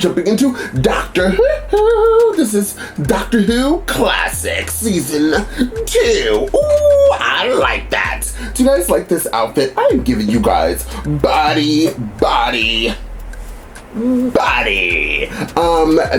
jumping into Doctor Who. This is Doctor Who Classic Season 2. Ooh, I like that. Do you guys like this outfit? I am giving you guys body.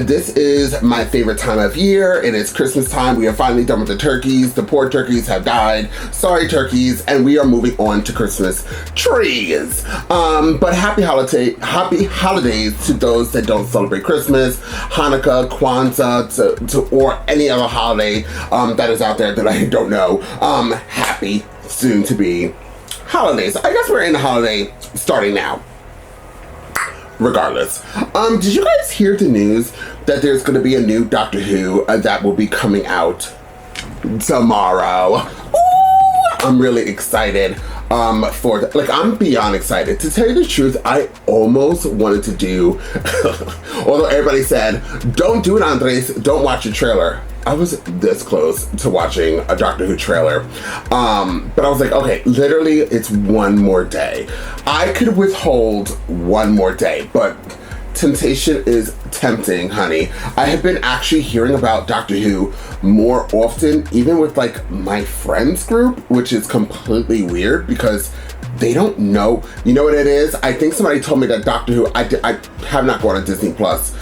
This is my favorite time of year. It is Christmas time. We are finally done with the turkeys. The poor turkeys have died. Sorry, turkeys. And we are moving on to Christmas trees. But happy holidays to those that don't celebrate Christmas, Hanukkah, Kwanzaa, or any other holiday that is out there that I don't know. Happy soon to be holidays. I guess we're in the holiday starting now. Regardless, did you guys hear the news that there's going to be a new Doctor Who that will be coming out tomorrow? Ooh, I'm really excited for that. Like, I'm beyond excited. To tell you the truth, I almost wanted to do, although everybody said, don't do it, Andres, don't watch the trailer. I was this close to watching a Doctor Who trailer. But I was like, okay, literally it's one more day. I could withhold one more day, but temptation is tempting, honey. I have been actually hearing about Doctor Who more often, even with like my friends group, which is completely weird because they don't know. You know what it is? I think somebody told me that Doctor Who, I have not gone to Disney Plus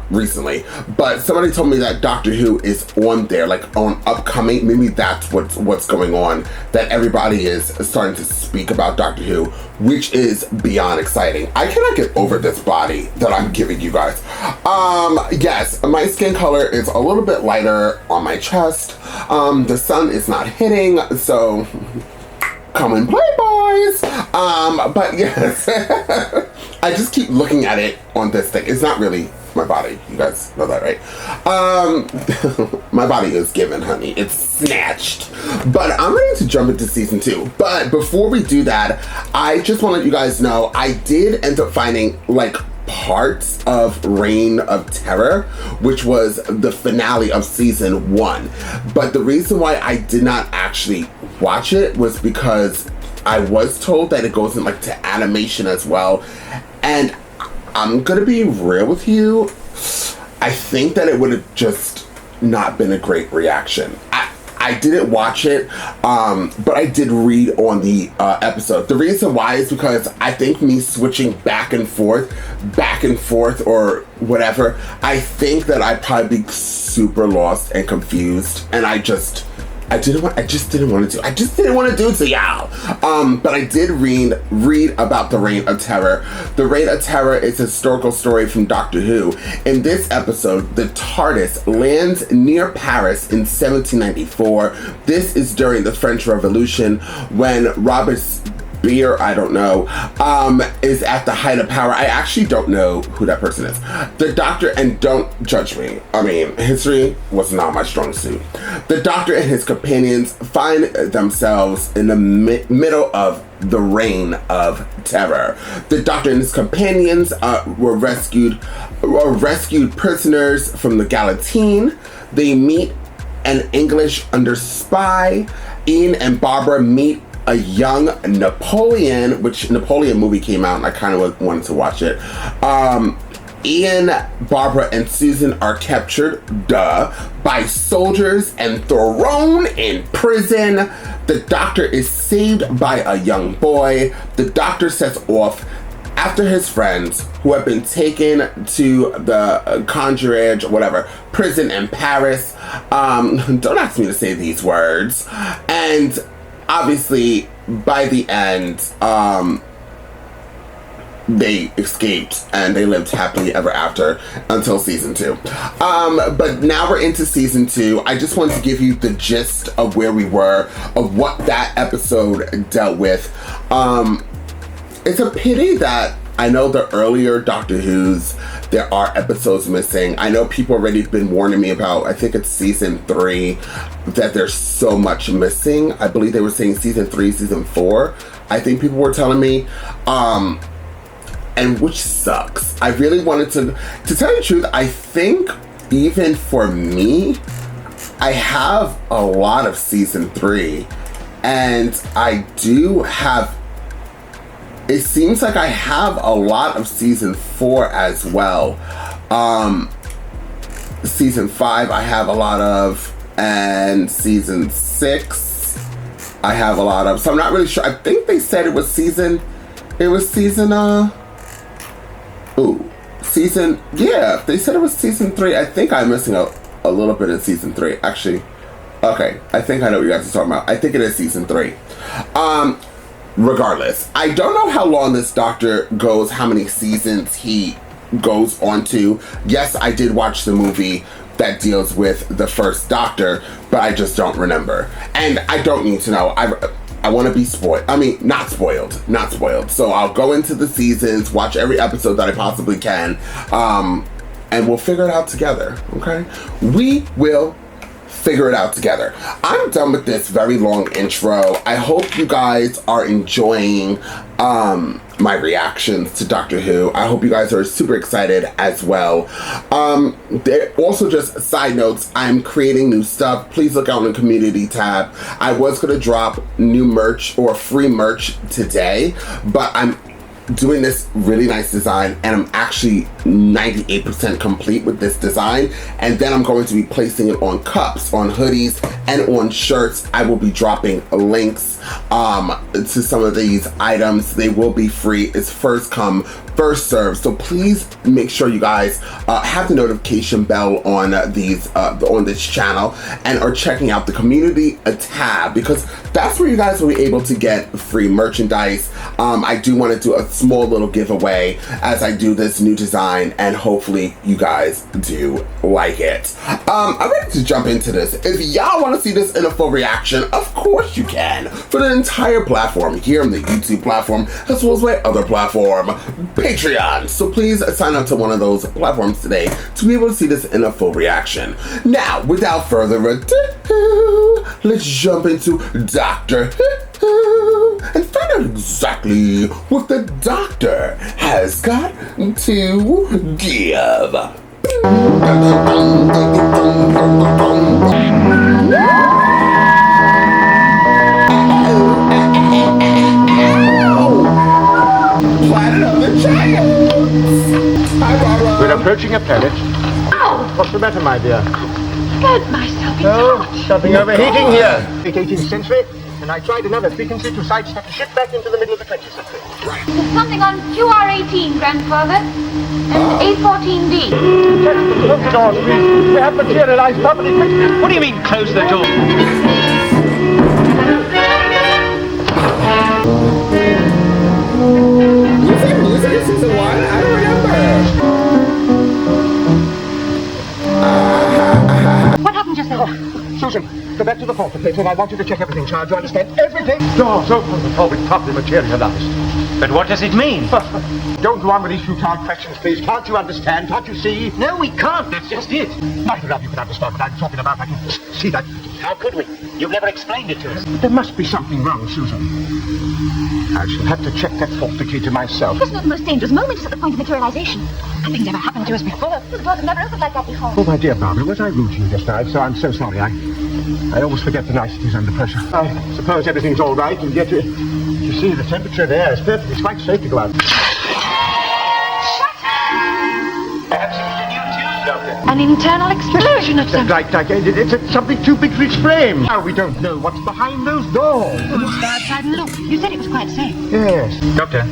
recently, but somebody told me that Doctor Who is on there, like on upcoming. Maybe that's what's going on, that everybody is starting to speak about Doctor Who, which is beyond exciting. I cannot get over this body that I'm giving you guys. Yes, my skin color is a little bit lighter on my chest. The sun is not hitting, so come and play, boys. But yes, I just keep looking at it on this thing. It's not really my body. You guys know that, right? My body is given, honey. It's snatched. But I'm ready to jump into season 2. But before we do that, I just want to let you guys know I did end up finding like parts of Reign of Terror, which was the finale of season 1. But the reason why I did not actually watch it was because I was told that it goes in like to animation as well. And I'm gonna be real with you, I think that it would have just not been a great reaction. I didn't watch it, but I did read on the episode. The reason why is because I think me switching back and forth, or whatever, I think that I'd probably be super lost and confused, and I just didn't want to do it to y'all. But I did read about the Reign of Terror. The Reign of Terror is a historical story from Doctor Who. In this episode, the TARDIS lands near Paris in 1794. This is during the French Revolution when Robespierre, I don't know, is at the height of power. I actually don't know who that person is. The Doctor, and don't judge me, I mean, history was not my strong suit. The Doctor and his companions find themselves in the middle of the Reign of Terror. The Doctor and his companions were rescued prisoners from the Guillotine. They meet an English under spy. Ian and Barbara meet a young Napoleon, which Napoleon movie came out and I kind of wanted to watch it. Ian, Barbara, and Susan are captured, by soldiers and thrown in prison. The Doctor is saved by a young boy. The Doctor sets off after his friends who have been taken to the Conjurage, whatever, prison in Paris. Don't ask me to say these words. And obviously, by the end, they escaped and they lived happily ever after until season 2. But now we're into season 2. I just wanted to give you the gist of where we were, of what that episode dealt with. It's a pity that I know the earlier Doctor Who's, there are episodes missing. I know people already been warning me about, I think it's season 3, that there's so much missing. I believe they were saying season 3, season 4. I think people were telling me. And which sucks. I really wanted to tell you the truth, I think even for me, I have a lot of season 3. And I do have, it seems like I have a lot of season 4 as well. Season 5 I have a lot of, and season 6 I have a lot of. So I'm not really sure. I think they said it was season, yeah, they said it was season 3. I think I'm missing a little bit in season 3. Actually, okay, I think I know what you guys are talking about. I think it is season 3. Regardless, I don't know how long this Doctor goes, how many seasons he goes on to. Yes, I did watch the movie that deals with the first Doctor, but I just don't remember. And I don't need to know. I want to be spoiled. I mean, not spoiled. So I'll go into the seasons, watch every episode that I possibly can, and we'll figure it out together, okay? We will figure it out together. I'm done with this very long intro. I hope you guys are enjoying my reactions to Doctor Who. I hope you guys are super excited as well. Also, just side notes, I'm creating new stuff. Please look out in the community tab. I was going to drop new merch or free merch today, but I'm doing this really nice design, and I'm actually 98% complete with this design, and then I'm going to be placing it on cups, on hoodies, and on shirts. I will be dropping links to some of these items. They will be free. It's first come, first serve. So please make sure you guys have the notification bell on on this channel, and are checking out the community tab, because that's where you guys will be able to get free merchandise. I do want to do a small little giveaway as I do this new design, and hopefully you guys do like it. I'm ready to jump into this. If y'all want to see this in a full reaction, of course you can, for the entire platform here on the YouTube platform, as well as my other platform, Patreon. So please sign up to one of those platforms today to be able to see this in a full reaction. Now, without further ado, let's jump into Doctor Who and find out exactly what the Doctor has got to give. Planet of the Giants! Hi, Barbara! We're approaching a planet. Ow! What's the matter, my dear? Scared myself. It's hot. Something overheating here. Late 18th century, and I tried another frequency to sidestep a ship back into the middle of the 20th century. Right. There's something on QR18, grandfather, and A14D. Close the doors, please. We have materialized properly. What do you mean, close the door? Music in season 1? I don't remember. What happened just then? Oh, Susan, go back to the fourth place, and I want you to check everything, child. You understand? Everything. Doors open before we properly materialize. But what does it mean? Don't go on with these futile questions, please. Can't you understand? Can't you see? No, we can't. That's just it. Neither of you can understand what I'm talking about. I can see that. How could we? You've never explained it to us. There must be something wrong, Susan. I shall have to check that fortificator myself. This is not the most dangerous moment. It's at the point of materialization. Nothing's ever happened to us before. The doors have never opened like that before. Oh, my dear Barbara, was I rude to you just now? So I'm so sorry. I always forget the niceties under pressure. I suppose everything's all right, and yet you see the temperature there is perfect. It's quite safe to go out. Perhaps it was a new tube, Doctor. An internal explosion of some... Right. It's something too big to explain. Now we don't know what's behind those doors. Let's go outside and look. You said it was quite safe. Yes. Doctor,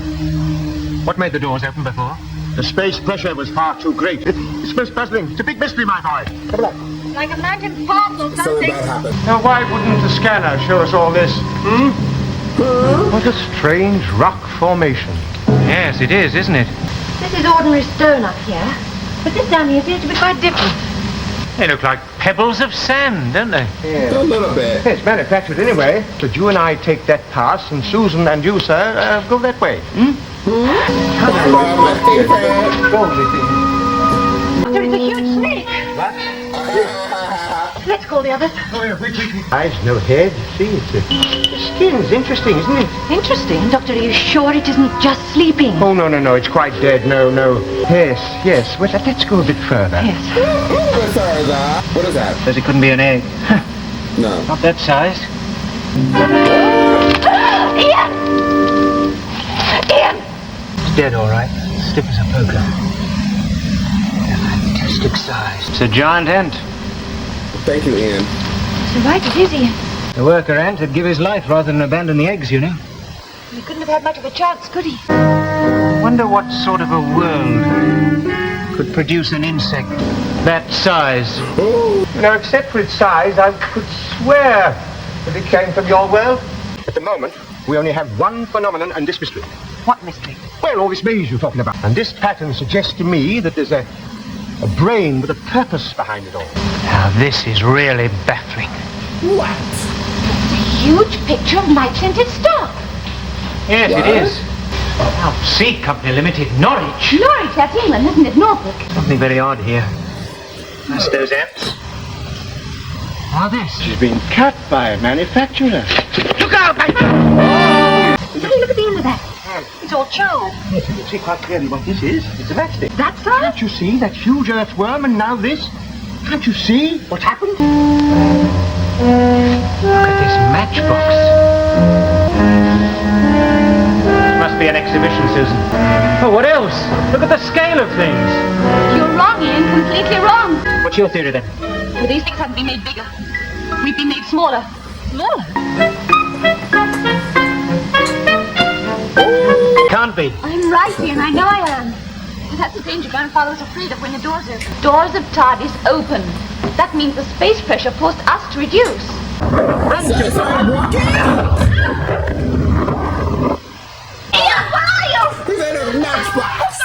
what made the doors open before? The space pressure was far too great. It's most puzzling. It's a big mystery, my boy. Come along. Like a mountain falls or something. happened. Now, why wouldn't the scanner show us all this? What a strange rock formation. Yes, it is, isn't it? This is ordinary stone up here. But this down here seems to be quite different. They look like pebbles of sand, don't they? A little bit. It's manufactured anyway. But you and I take that pass, and Susan and you, sir, go that way. There is a huge snake. What? Let's call the others. Eyes, no head. See, the skin's interesting, isn't it? Interesting. Doctor, are you sure it isn't just sleeping? Oh, no, it's quite dead. No. Yes. Well, let's go a bit further. Yes. What is that? Says it couldn't be an egg. No. Not that size. Ian! Ian! It's dead, all right. Stiff as a poker. Dick-sized. It's a giant ant. Thank you, Ian. So right, it is Ian. The worker ant would give his life rather than abandon the eggs, you know. He couldn't have had much of a chance, could he? Wonder what sort of a world could produce an insect that size. You know, except for its size, I could swear that it came from your world. At the moment, we only have one phenomenon in this mystery. What mystery? Well, all this maze you're talking about. And this pattern suggests to me that there's a brain with a purpose behind it all. Now, this is really baffling. What? It's a huge picture of light-scented star. Yes, What? it is. Now, Sea Company Limited, Norwich. Norwich, that's England, isn't it? Norfolk. Something very odd here. That's those ants. Now this. She's been cut by a manufacturer. Look out, mate! Hey, look at the end of that. It's all charred. Yes, you can see quite clearly what this is. It's a matchstick. That's right. Can't you see that huge earthworm and now this? Can't you see what's happened? Look at this matchbox. This must be an exhibition, Susan. Oh, what else? Look at the scale of things. You're wrong, Ian. Completely wrong. What's your theory then? Well, these things haven't been made bigger. We've been made smaller. Smaller? Can't be. I'm right, Ian. I know I am. But that's the danger Grandfather was afraid of when the doors open. Doors of TARDIS open. That means the space pressure forced us to reduce. Ian, where are you? He's in a matchbox.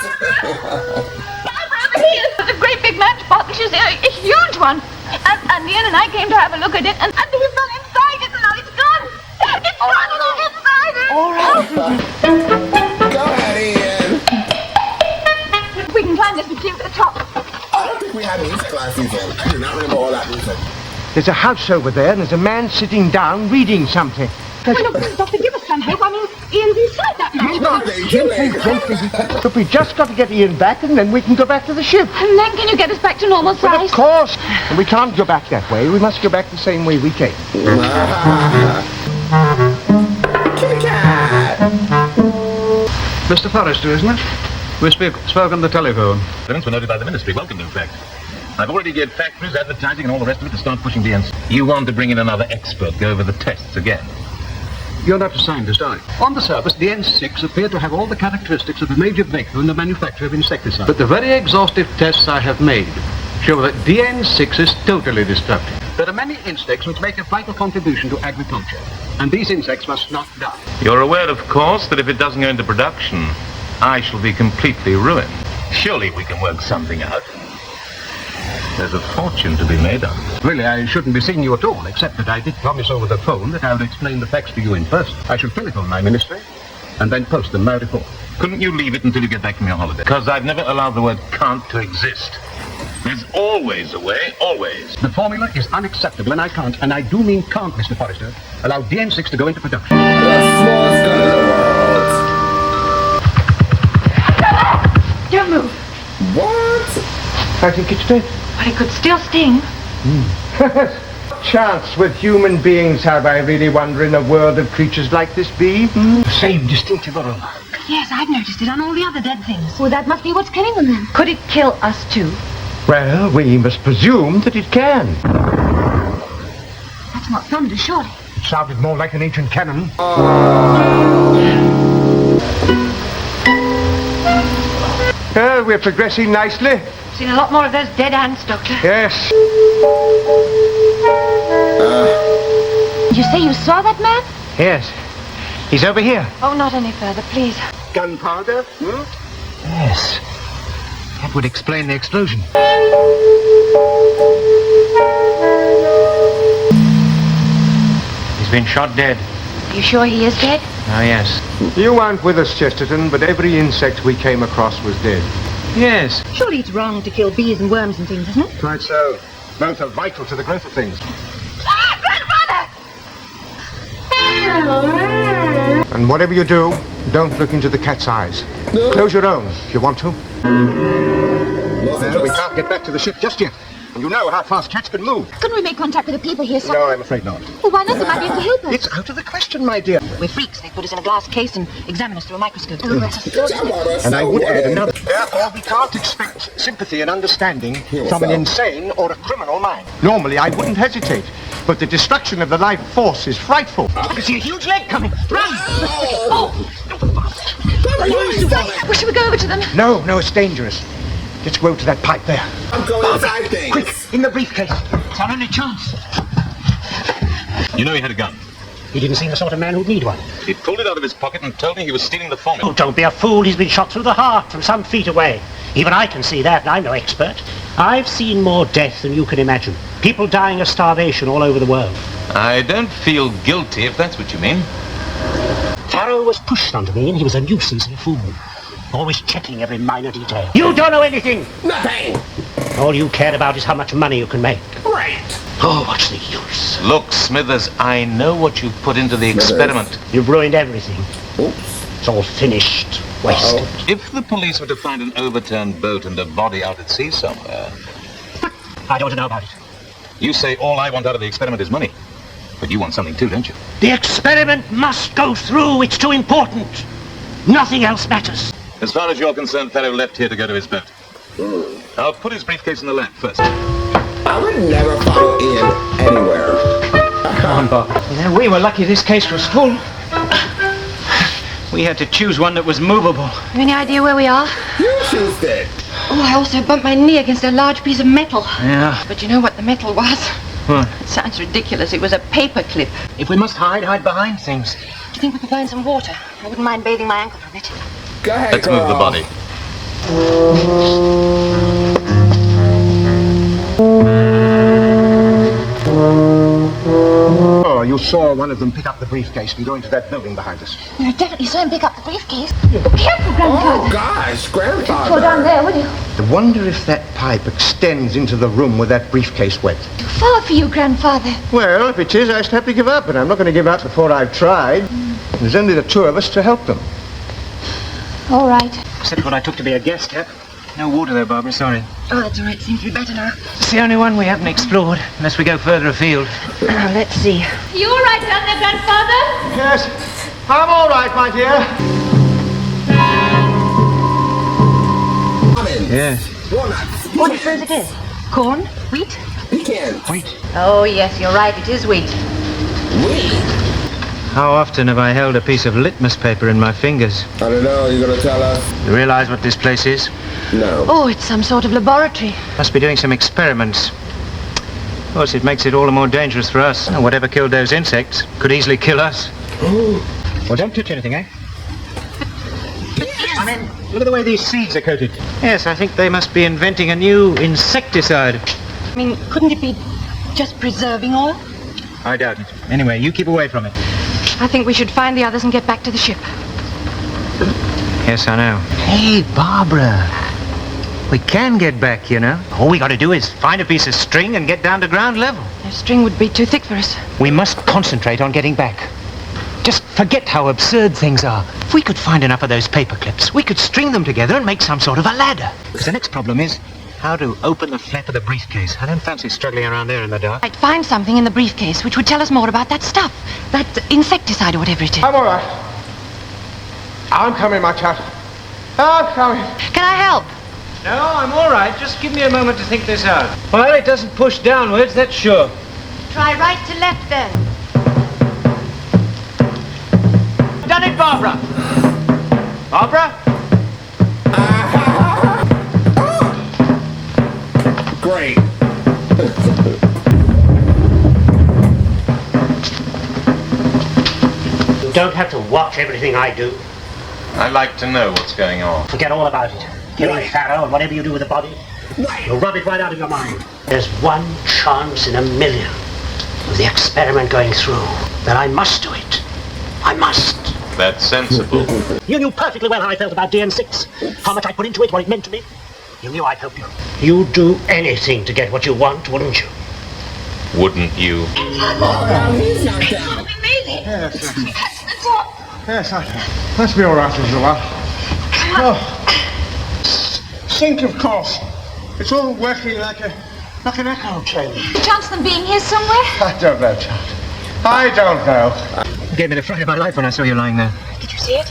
Barbara, over here. There's a great big matchbox. It's a huge one. And Ian and I came to have a look at it, and he fell inside it, and now it's gone. It's gone inside it. All right. Go ahead, Ian. We can climb this and climb to the top. I don't think we had music class season. I do not remember all that music. There's a house over there and there's a man sitting down reading something. Well, look, Doctor, give us some help. I mean, Ian's inside that matchbox. But we just got to get Ian back and then we can go back to the ship. And then can you get us back to normal But size? of course. And we can't go back that way. We must go back the same way we came. Kitty cat. Mr. Forrester, isn't it? We spoke on the telephone. Events were noted by the Ministry. Welcome, in fact. I've already get factories, advertising, and all the rest of it to start pushing the ends. You want to bring in another expert, go over the tests again. You're not a scientist, are you? On the surface, the N6 appear to have all the characteristics of a major breakthrough in the manufacture of insecticide. But the very exhaustive tests I have made show that DN6 is totally destructive. There are many insects which make a vital contribution to agriculture, and these insects must not die. You're aware, of course, that if it doesn't go into production, I shall be completely ruined. Surely we can work something out. There's a fortune to be made on it. Really, I shouldn't be seeing you at all, except that I did promise over the phone that I would explain the facts to you in person. I shall telephone my ministry, and then post them my report. Couldn't you leave it until you get back from your holiday? Because I've never allowed the word can't to exist. There's always a way, always. The formula is unacceptable, and I can't, and I do mean can't, Mr. Forrester, allow DN6 to go into production. The smallest gun in the world. Don't move. What? I think it's dead. But it could still sting. What chance with human beings have, I really wonder, in a world of creatures like this bee? The same distinctive aroma. Yes, I've noticed it on all the other dead things. Well, that must be what's killing them then. Could it kill us too? Well, we must presume that it can. That's not thunder, surely. It sounded more like an ancient cannon. We're progressing nicely. Seen a lot more of those dead ants, Doctor. Yes. Did you say you saw that man? Yes. He's over here. Oh, not any further, please. Gunpowder? Yes. That would explain the explosion. He's been shot dead. You sure he is dead? Oh, yes. You weren't with us, Chesterton, but every insect we came across was dead. Yes. Surely it's wrong to kill bees and worms and things, isn't it? Quite so. Both are vital to the growth of things. Grandfather! And whatever you do, don't look into the cat's eyes. Close your own if you want to. Lost We interest. can't get back to the ship just yet. And you know how fast cats can move. Couldn't we make contact with the people here, sir? No, I'm afraid not. Well, why not? They might be able to help us. It's out of the question, my dear. We're freaks. They put us in a glass case and examine us through a microscope. And I would add another. Therefore, we can't expect sympathy and understanding from an insane or a criminal mind. Normally, I wouldn't hesitate. But the destruction of the life force is frightful. I can see a huge leg coming. Run! Well, should we go over to them? No, it's dangerous. Let's go to that pipe there. I'm going inside things. Quick, in the briefcase. It's our only chance. You know he had a gun. He didn't seem the sort of man who'd need one. He pulled it out of his pocket and told me he was stealing the formula. Oh, don't be a fool. He's been shot through the heart from some feet away. Even I can see that, and I'm no expert. I've seen more death than you can imagine. People dying of starvation all over the world. I don't feel guilty, if that's what you mean. Farrell was pushed onto me, and he was a nuisance and a fool. Always checking every minor detail. You don't know anything! Nothing. All you care about is how much money you can make. Great. Oh, what's the use? Look, Smithers, I know what you've put into the experiment. You've ruined everything. Oops. It's all finished. Wasted. If the police were to find an overturned boat and a body out at sea somewhere... I don't know about it. You say all I want out of the experiment is money. But you want something too, don't you? The experiment must go through. It's too important. Nothing else matters. As far as you're concerned, Farrow left here to go to his boat. I'll put his briefcase in the lamp first. I would never follow Ian anywhere. Come on, Bob. We were lucky this case was full. We had to choose one that was movable. Have you any idea where we are? You choose it. Oh, I also bumped my knee against a large piece of metal. Yeah. But you know what the metal was? What? It sounds ridiculous. It was a paper clip. If we must hide behind things. Do you think we could find some water? I wouldn't mind bathing my ankle from it. Go ahead, Let's move the body. Oh, you saw one of them pick up the briefcase and go into that building behind us. I definitely saw him pick up the briefcase. Careful, Grandfather. Oh, gosh, grandfather. Go down there, will you? I wonder if that pipe extends into the room where that briefcase went. Too far for you, Grandfather. Well, if it is, I shall have to give up, and I'm not going to give up before I've tried. There's only the two of us to help them. All right. Except what I took to be a gas tap. No water there, Barbara, sorry. Oh, that's all right. Seems to be better now. It's the only one we haven't explored, unless we go further afield. Let's see. You all right down there, Grandfather? Yes, I'm all right, my dear. Yes. Walnuts. What do you suppose it is? Corn? Wheat? Pecans. Wheat. Oh, yes, you're right. It is wheat. Wheat. How often have I held a piece of litmus paper in my fingers? I don't know. You gonna tell us? You realize what this place is? No. Oh, it's some sort of laboratory. Must be doing some experiments. Of course, it makes it all the more dangerous for us. Whatever killed those insects could easily kill us. Well, don't touch anything, eh? I mean, look at the way these seeds are coated. Yes, I think they must be inventing a new insecticide. I mean, couldn't it be just preserving oil? I doubt it. Anyway, you keep away from it. I think we should find the others and get back to the ship. Yes, I know. Hey, Barbara. We can get back, you know. All we got to do is find a piece of string and get down to ground level. The string would be too thick for us. We must concentrate on getting back. Just forget how absurd things are. If we could find enough of those paper clips, we could string them together and make some sort of a ladder. Because the next problem is how to open the flap of the briefcase. I don't fancy struggling around there in the dark. I'd find something in the briefcase which would tell us more about that stuff. That insecticide or whatever it is. I'm all right. I'm coming, my child. I'm coming. Can I help? No, I'm all right. Just give me a moment to think this out. Well, it doesn't push downwards, that's sure. Try right to left then. Done it, Barbara. Barbara? Great. You don't have to watch everything I do. I'd like to know what's going on. Forget all about it. Killing Farrow and whatever you do with the body, you'll rub it right out of your mind. There's one chance in a million of the experiment going through. Then I must do it. I must. That's sensible. You knew perfectly well how I felt about DN6. How much I put into it, what it meant to me. You knew I'd help you. You'd do anything to get what you want, wouldn't you? Wouldn't you? He's not down. Yes, I must be all right in a while. Oh, sink, of course. It's all working like a Like an echo chamber. Chance of them being here somewhere? I don't know, child. I don't know. You gave me the fright of my life when I saw you lying there. Did you see it?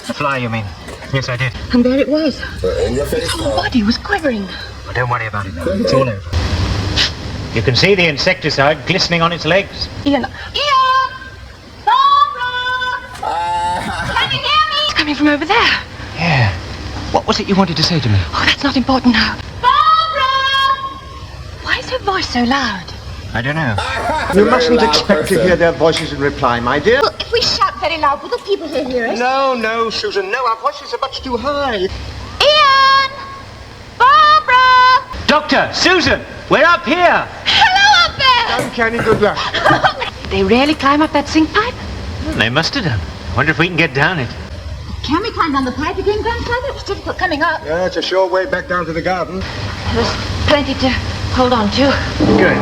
The fly, you mean? Yes, I did. And there it was. In your face, The whole body was quivering. Well, don't worry about it now. It's all over. You can see the insecticide glistening on its legs. Ian! Barbara! Can you hear me? It's coming from over there. Yeah. What was it you wanted to say to me? Oh, that's not important now. Barbara! Why is her voice so loud? I don't know. You mustn't expect to hear their voices in reply, my dear. Well, if we shout very loud, will the people here hear us? No, Susan, no, our voices are much too high. Ian! Barbara! Doctor! Susan! We're up here! Hello up there! Uncanny good luck. They really climb up that sink pipe? They must have done. I wonder if we can get down it. Can we climb down the pipe again, Grandfather? It was difficult coming up. Yeah, it's a sure way back down to the garden. There's plenty to hold on to. Good.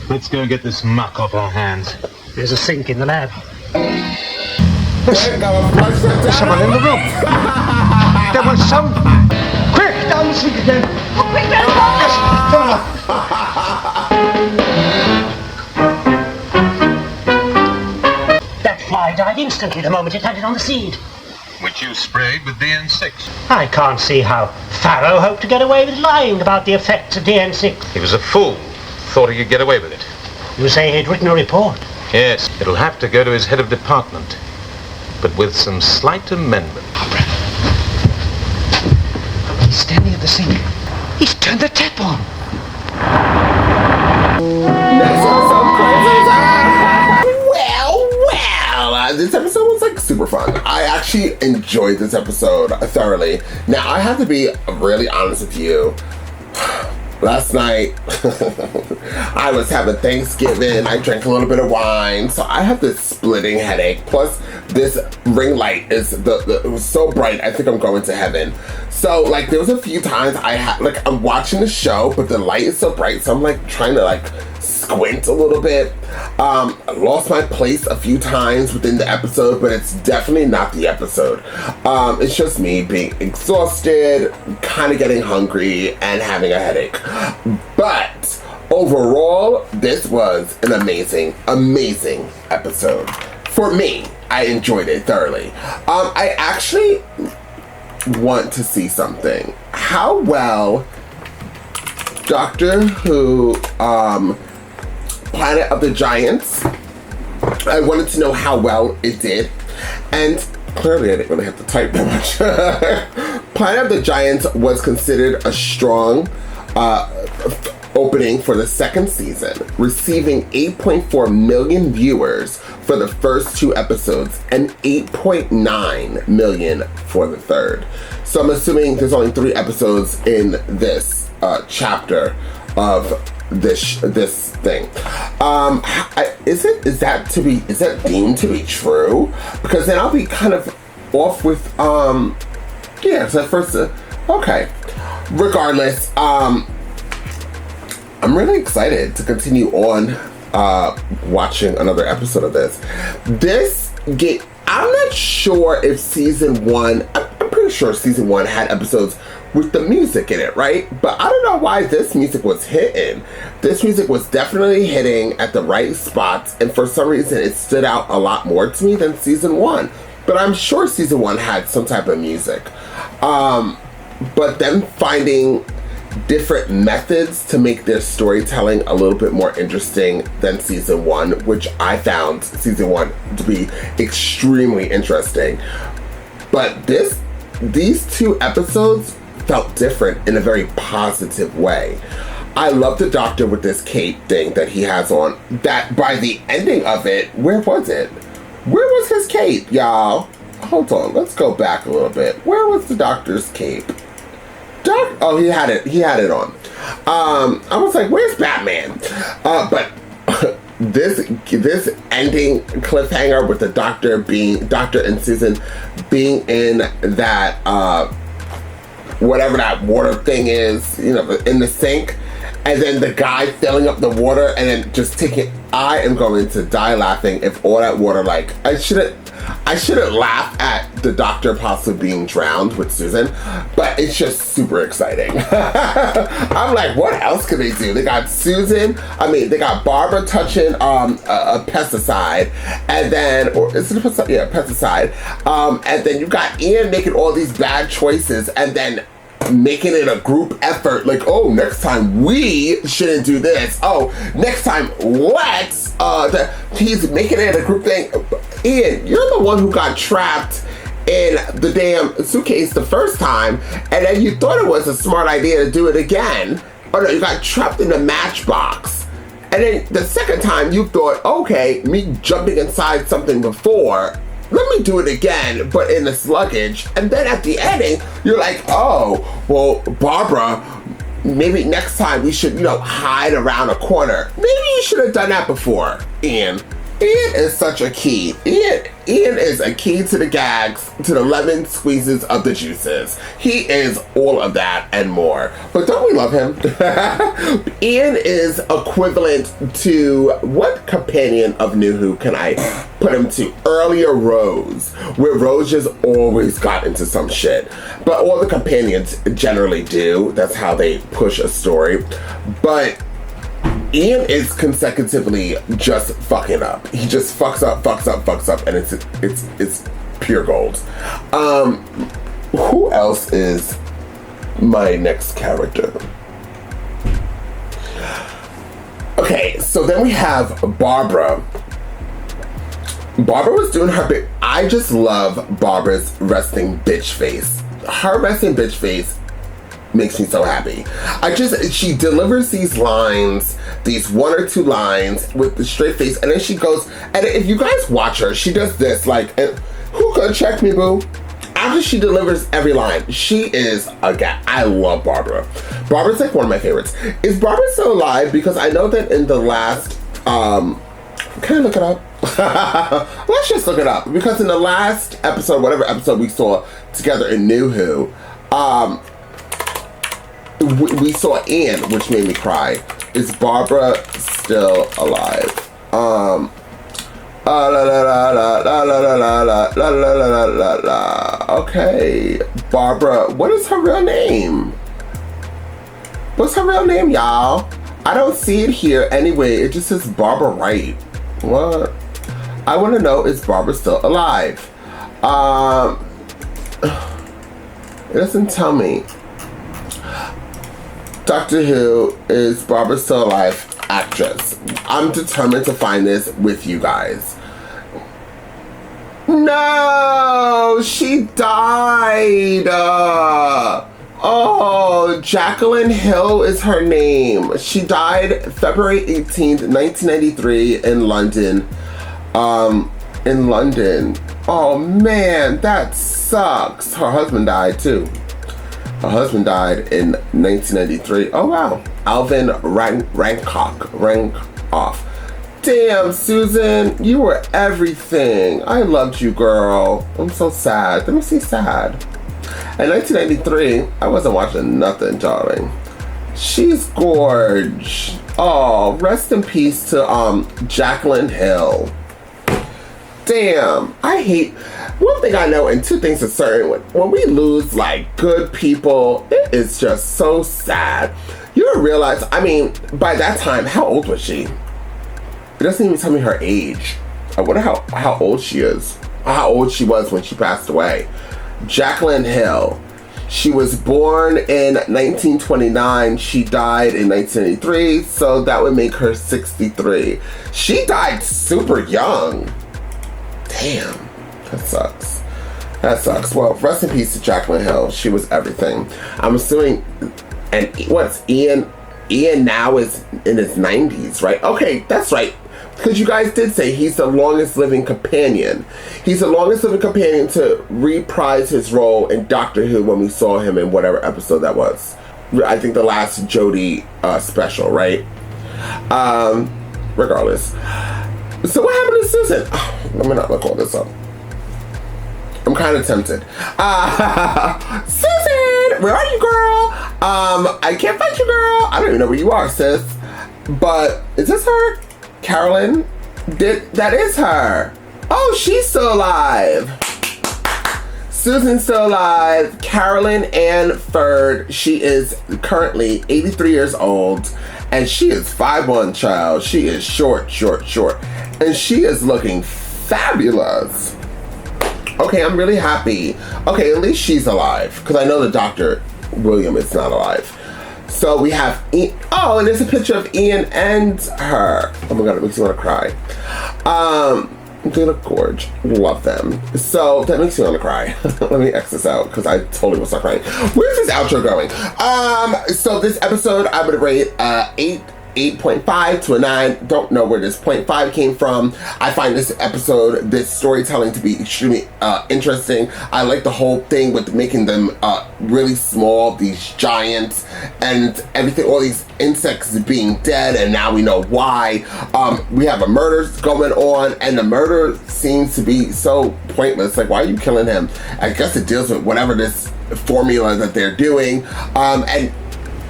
Let's go and get this muck off our hands. There's a sink in the lab. There's someone in the room. There was some... Quick, down the sink again. Oh, quick, Grandfather! Yes, turn off. That fly died instantly the moment it landed on the seed. Which you sprayed with DN6. I can't see how Farrow hoped to get away with lying about the effects of DN6. He was a fool. Thought he could get away with it. You say he'd written a report. Yes, it'll have to go to his head of department, but with some slight amendment. He's standing at the sink. He's turned the tap on. This episode was like super fun. I actually enjoyed this episode thoroughly. Now, I have to be really honest with you. Last night, I was having Thanksgiving. I drank a little bit of wine, so I have this splitting headache. Plus, this ring light is it was so bright. I think I'm going to heaven. So, like, there was a few times I'm watching the show, but the light is so bright, so I'm like trying to squint a little bit. I lost my place a few times within the episode, but it's definitely not the episode. It's just me being exhausted, kind of getting hungry, and having a headache. But overall, this was an amazing episode. For me, I enjoyed it thoroughly. I actually want to see something. How well Doctor Who, Planet of the Giants, I wanted to know how well it did. And clearly I didn't really have to type that much. Planet of the Giants was considered a strong opening for the second season, receiving 8.4 million viewers for the first two episodes and 8.9 million for the third. So I'm assuming there's only 3 episodes in this chapter of this thing. Is that deemed to be true? Because then I'll be kind of off with so first okay. Regardless, I'm really excited to continue on watching another episode of this. I'm not sure if season 1, I'm pretty sure season 1 had episodes with the music in it, right? But I don't know why this music was hitting. This music was definitely hitting at the right spots, and for some reason it stood out a lot more to me than season 1. But I'm sure season 1 had some type of music. But them finding different methods to make their storytelling a little bit more interesting than season 1, which I found season 1 to be extremely interesting. But these 2 episodes felt different in a very positive way. I love the Doctor with this cape thing that he has on. That by the ending of it, where was it? Where was his cape, y'all? Hold on, let's go back a little bit. Where was the Doctor's cape? Oh, he had it on. I was like, where's Batman? But this ending cliffhanger with the Doctor and Susan being in that whatever that water thing is, in the sink, and then the guy filling up the water and then just taking. I am going to die laughing if all that water, I shouldn't laugh at the doctor possibly being drowned with Susan, but it's just super exciting. I'm like, what else could they do? They got Susan, they got Barbara touching a pesticide, and then, or is it a pesticide? Yeah, pesticide. And then you've got Ian making all these bad choices, and then making it a group effort, like, oh, next time we shouldn't do this. Oh, next time let's, he's making it a group thing. Ian, you're the one who got trapped in the damn suitcase the first time, and then you thought it was a smart idea to do it again. Oh no, you got trapped in the matchbox. And then the second time you thought, okay, me jumping inside something before, let me do it again, but in this luggage. And then at the ending, you're like, oh, well, Barbara, maybe next time we should, hide around a corner. Maybe you should have done that before, Ian. Ian is such a key. Ian is a key to the gags, to the lemon squeezes of the juices. He is all of that and more. But don't we love him? Ian is equivalent to, what companion of New Who can I put him to? Earlier Rose, where Rose just always got into some shit. But all the companions generally do. That's how they push a story. But Ian is consecutively just fucking up. He just fucks up, and it's pure gold. Who else is my next character? Okay, so then we have Barbara. Barbara was doing her bit. I just love Barbara's resting bitch face. Her resting bitch face makes me so happy. She delivers these lines, these one or two lines with the straight face, and then she goes, and if you guys watch her, she does this, like, who could check me, boo? After she delivers every line, she is a guy. I love Barbara. Barbara's like one of my favorites. Is Barbara still alive? Because I know that in the last, can I look it up? Let's just look it up. Because in the last episode, whatever episode we saw together in New Who, we saw Ian, which made me cry. Is Barbara still alive? Okay, Barbara. What is her real name? What's her real name, y'all? I don't see it here anyway. It just says Barbara Wright. What? I want to know, is Barbara still alive? It doesn't tell me. Doctor Who, is Barbara still alive? Actress. I'm determined to find this with you guys. No, she died. Jacqueline Hill is her name. She died February 18th, 1993 in London. Oh man, that sucks. Her husband died too. Her husband died in 1993. Oh wow. Alvin Rankoff. Damn, Susan, you were everything. I loved you, girl. I'm so sad. Let me see sad. In 1993, I wasn't watching nothing, darling. She's gorge. Oh, rest in peace to Jacqueline Hill. Damn, I hate, one thing I know and two things are certain, when we lose like good people, it is just so sad. You don't realize, I mean, by that time, how old was she? It doesn't even tell me her age. I wonder how old she is. How old she was when she passed away. Jacqueline Hill. She was born in 1929. She died in 1983, so that would make her 63. She died super young. Damn, that sucks. That sucks. Well, rest in peace to Jacqueline Hill. She was everything. I'm assuming, and what's Ian? Ian now is in his 90s, right? Okay, that's right. Because you guys did say he's the longest living companion. He's the longest living companion to reprise his role in Doctor Who when we saw him in whatever episode that was. I think the last Jodie special, right? Regardless. So what happened to Susan? Oh, let me not look all this up. I'm kind of tempted. Susan, where are you, girl? I can't find you, girl. I don't even know where you are, sis. But is this her? Carole Ann? That is her. Oh, she's still alive. Susan's still alive. Carole Ann Ford. She is currently 83 years old. And she is 5'1", child. She is short. And she is looking fabulous. Okay, I'm really happy. Okay, at least she's alive. Because I know the Dr. William is not alive. So we have Ian. Oh, and there's a picture of Ian and her. Oh my God, it makes me want to cry. They look gorgeous. Love them. So that makes me want to cry. Let me X this out because I totally will start crying. Where's this outro going? So this episode I would rate 8.5 to a 9. Don't know where this 0.5 came from. I find this episode, this storytelling to be extremely interesting. I like the whole thing with making them really small, these giants, and everything, all these insects being dead, and now we know why. We have a murder going on, and the murder seems to be so pointless. Like, why are you killing him? I guess it deals with whatever this formula that they're doing. And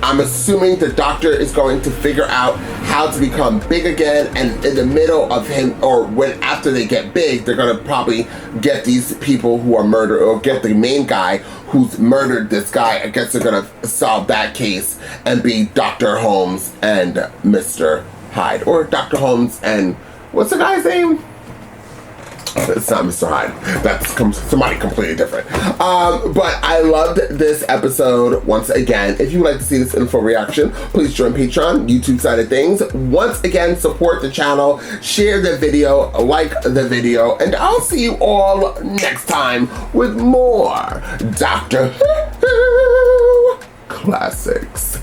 I'm assuming the Doctor is going to figure out how to become big again, and in the middle of him, or when after they get big, they're gonna probably get these people who are murdered, or get the main guy who's murdered this guy. I guess they're gonna solve that case and be Dr. Holmes and Mr. Hyde, or Dr. Holmes and what's the guy's name? It's not Mr. Hyde. That's somebody completely different. But I loved this episode once again. If you would like to see this info reaction, please join Patreon, YouTube side of things. Once again, support the channel, share the video, like the video, and I'll see you all next time with more Doctor Who classics.